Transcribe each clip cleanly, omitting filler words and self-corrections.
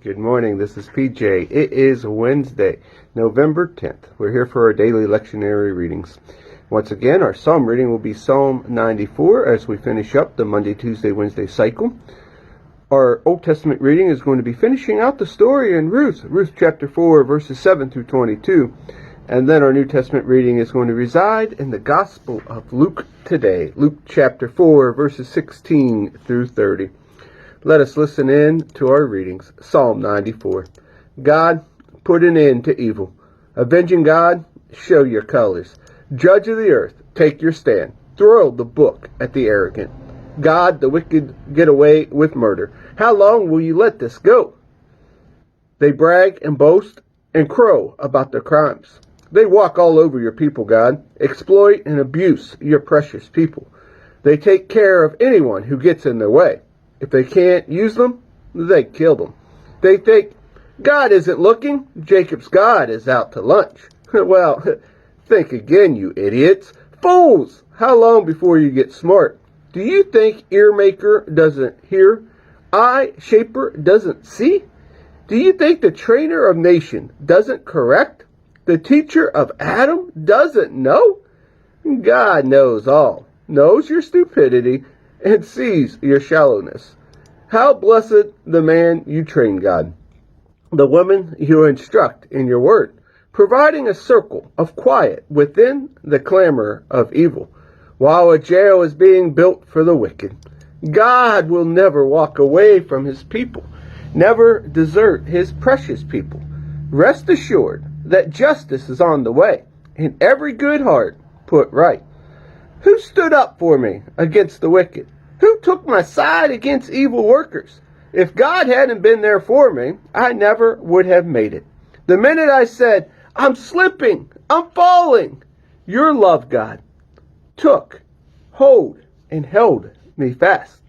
Good morning, this is PJ. It is Wednesday, November 10th. We're here for our daily lectionary readings. Once again, our psalm reading will be Psalm 94 as we finish up the Monday, Tuesday, Wednesday cycle. Our Old Testament reading is going to be finishing out the story in Ruth chapter 4, verses 7 through 22. And then our New Testament reading is going to reside in the Gospel of Luke today, Luke chapter 4, verses 16 through 30. Let us listen in to our readings. Psalm 94. God, put an end to evil. Avenging God, show your colors. Judge of the earth, take your stand. Throw the book at the arrogant. God, the wicked get away with murder. How long will you let this go? They brag and boast and crow about their crimes. They walk all over your people, God, exploit and abuse your precious people. They take care of anyone who gets in their way. If they can't use them, they kill them. They think, God isn't looking. Jacob's God is out to lunch. Well, think again, you idiots. Fools! How long before you get smart? Do you think ear maker doesn't hear? Eye shaper doesn't see? Do you think the trainer of nation doesn't correct? The teacher of Adam doesn't know? God knows all, knows your stupidity, and sees your shallowness. How blessed the man you train, God, the woman you instruct in your word, providing a circle of quiet within the clamor of evil, while a jail is being built for the wicked. God will never walk away from his people, never desert his precious people. Rest assured that justice is on the way, and every good heart put right. Who stood up for me against the wicked? Who took my side against evil workers? If God hadn't been there for me, I never would have made it. The minute I said, I'm slipping, I'm falling, your love, God, took hold and held me fast.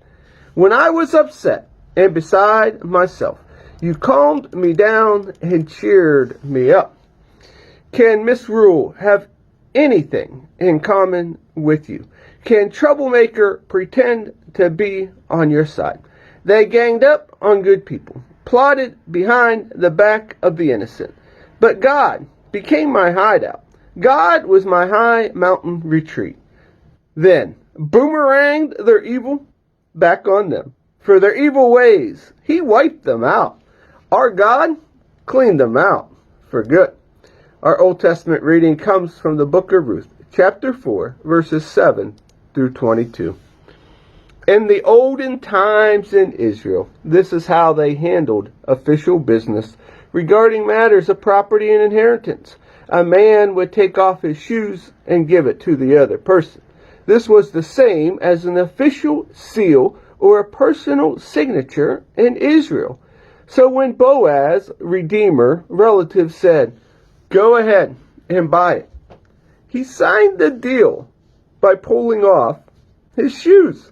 When I was upset and beside myself, you calmed me down and cheered me up. Can misrule have anything in common with you? Can troublemaker pretend to be on your side? They ganged up on good people, plotted behind the back of the innocent. But God became my hideout. God was my high mountain retreat. Then boomeranged their evil back on them. For their evil ways, he wiped them out. Our God cleaned them out for good. Our Old Testament reading comes from the book of Ruth, chapter 4, verses 7 through 22. In the olden times in Israel, this is how they handled official business regarding matters of property and inheritance. A man would take off his shoes and give it to the other person. This was the same as an official seal or a personal signature in Israel. So when Boaz, Redeemer, relative said, go ahead and buy it, he signed the deal by pulling off his shoes.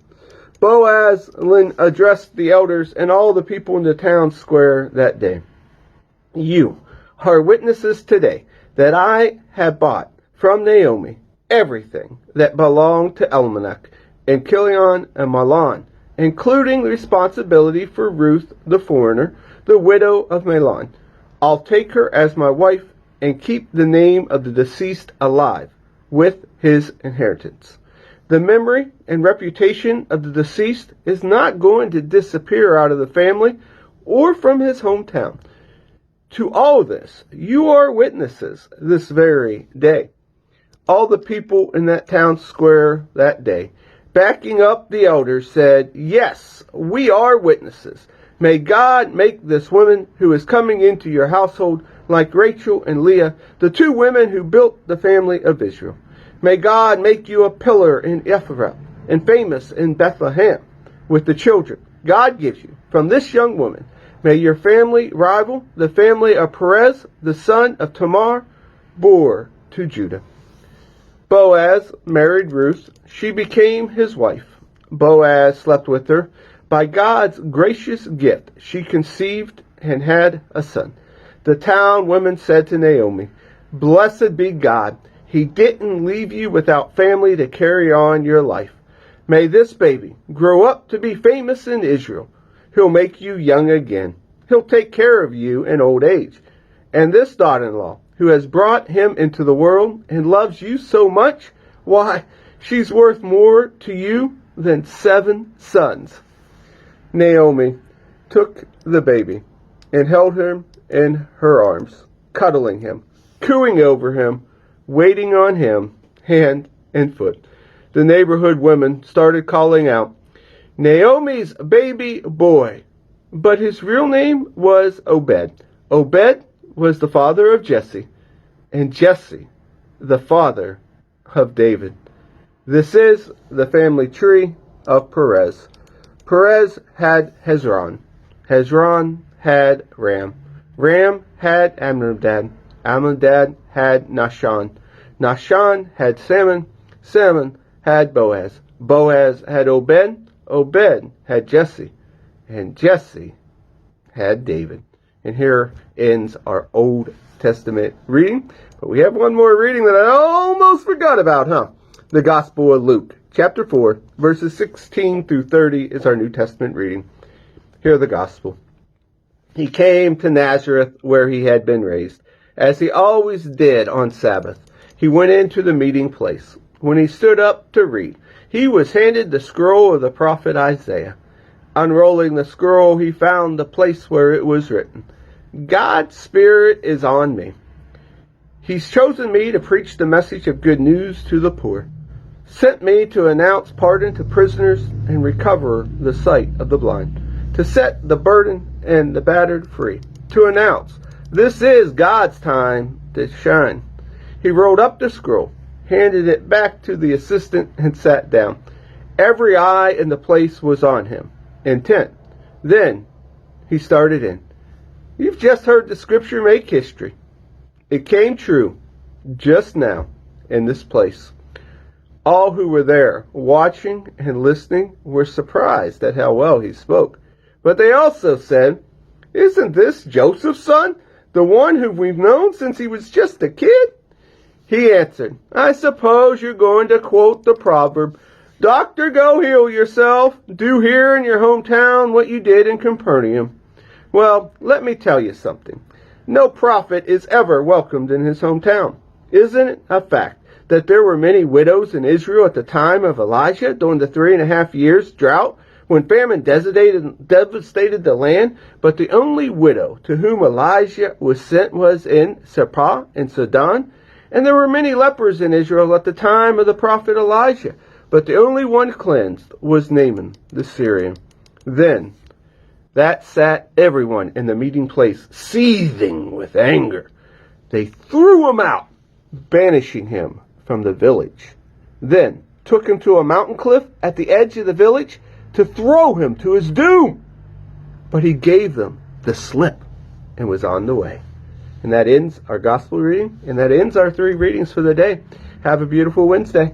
Boaz then addressed the elders and all the people in the town square that day. You are witnesses today that I have bought from Naomi everything that belonged to Elimelech and Kilion and Mahlon, including the responsibility for Ruth the foreigner, the widow of Mahlon. I'll take her as my wife and keep the name of the deceased alive with his inheritance. The memory and reputation of the deceased is not going to disappear out of the family or from his hometown. To all this, you are witnesses this very day. All the people in that town square that day, backing up the elders, said, yes, we are witnesses. May God make this woman who is coming into your household like Rachel and Leah, the two women who built the family of Israel. May God make you a pillar in Ephraim and famous in Bethlehem with the children God gives you from this young woman. May your family rival the family of Perez, the son of Tamar, bore to Judah. Boaz married Ruth. She became his wife. Boaz slept with her. By God's gracious gift, she conceived and had a son. The town women said to Naomi, blessed be God. He didn't leave you without family to carry on your life. May this baby grow up to be famous in Israel. He'll make you young again. He'll take care of you in old age. And this daughter-in-law, who has brought him into the world and loves you so much, why, she's worth more to you than 7 sons. Naomi took the baby and held him in her arms, cuddling him, cooing over him, waiting on him, hand and foot. The neighborhood women started calling out, "Naomi's baby boy." But his real name was Obed. Obed was the father of Jesse, and Jesse, the father of David. This is the family tree of Perez. Perez had Hezron. Hezron had Ram. Ram had Amminadab. Amminadab had Nahshon. Nahshon had Salmon. Salmon had Boaz. Boaz had Obed. Obed had Jesse. And Jesse had David. And here ends our Old Testament reading. But we have one more reading that I almost forgot about, The Gospel of Luke, chapter 4, verses 16 through 30 is our New Testament reading. Hear the Gospel. He came to Nazareth where he had been raised. As he always did on Sabbath, he went into the meeting place. When he stood up to read, he was handed the scroll of the prophet Isaiah. Unrolling the scroll, he found the place where it was written, "God's Spirit is on me. He's chosen me to preach the message of good news to the poor. Sent me to announce pardon to prisoners and recover the sight of the blind, to set the burdened and the battered free, to announce this is God's time to shine." He rolled up the scroll, handed it back to the assistant, and sat down. Every eye in the place was on him, intent. Then he started in. You've just heard the scripture make history. It came true just now in this place. All who were there, watching and listening, were surprised at how well he spoke. But they also said, "Isn't this Joseph's son, the one who we've known since he was just a kid?" He answered, "I suppose you're going to quote the proverb, 'Doctor, go heal yourself. Do here in your hometown what you did in Capernaum.' Well, let me tell you something. No prophet is ever welcomed in his hometown. Isn't it a fact that there were many widows in Israel at the time of Elijah during the 3.5 years drought when famine devastated the land? But the only widow to whom Elijah was sent was in Sarepta in Sidon. And there were many lepers in Israel at the time of the prophet Elijah. But the only one cleansed was Naaman the Syrian. Then that sat everyone in the meeting place, seething with anger. They threw him out, banishing him from the village. Then took him to a mountain cliff at the edge of the village to throw him to his doom. But he gave them the slip and was on the way. And that ends our gospel reading, and that ends our 3 readings for the day. Have a beautiful Wednesday.